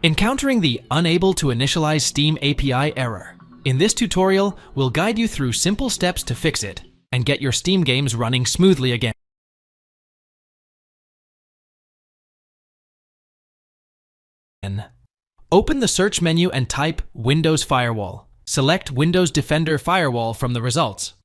Encountering the Unable to Initialize Steam API error. In this tutorial, we'll guide you through simple steps to fix it and get your Steam games running smoothly again. Open the search menu and type Windows Firewall. Select Windows Defender Firewall from the results.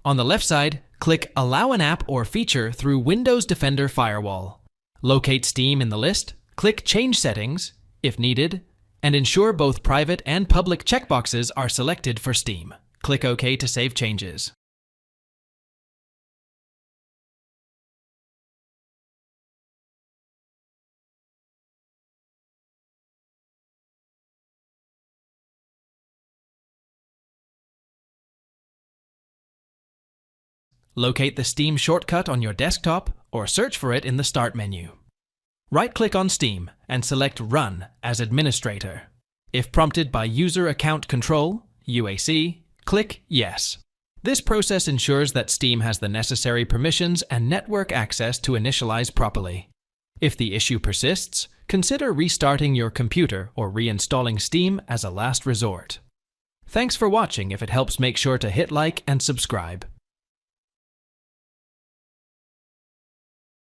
On the left side, click Allow an app or feature through Windows Defender Firewall. Locate Steam in the list, click Change Settings, if needed, and ensure both private and public checkboxes are selected for Steam. Click OK to save changes. Locate the Steam shortcut on your desktop or search for it in the Start menu. Right-click on Steam and select Run as administrator. If prompted by User Account Control, UAC, click Yes. This process ensures that Steam has the necessary permissions and network access to initialize properly. If the issue persists, consider restarting your computer or reinstalling Steam as a last resort. Thanks for watching. If it helps, make sure to hit like and subscribe.